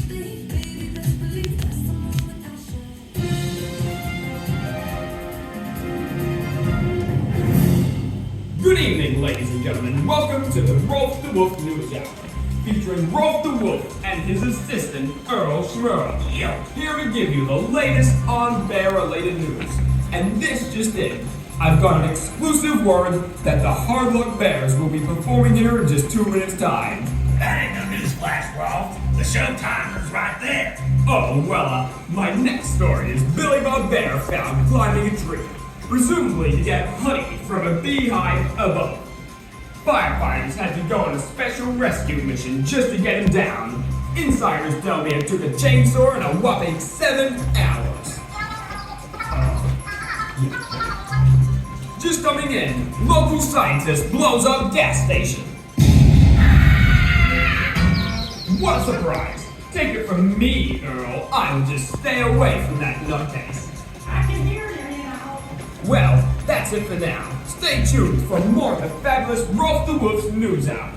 Good evening, ladies and gentlemen. Welcome to the Rolfe the Wolf News Hour, featuring Rolfe the Wolf and his assistant, Earl Schmurl. Here to give you the latest on bear-related news. And this just in. I've got an exclusive word that the Hard Luck Bears will be performing here in just 2 minutes' time. That ain't no newsflash, Rolfe. The showtimer's right there. Oh, well, my next story is Billy Bob Bear found climbing a tree, presumably to get honey from a beehive above. Firefighters had to go on a special rescue mission just to get him down. Insiders tell me it took a chainsaw and a whopping 7 hours. Just coming in, local scientist blows up gas station. What a surprise! Take it from me, Earl. I will just stay away from that nutcase. I can hear you now. Well, that's it for now. Stay tuned for more of the fabulous Rolfe the Wolf's News Hour.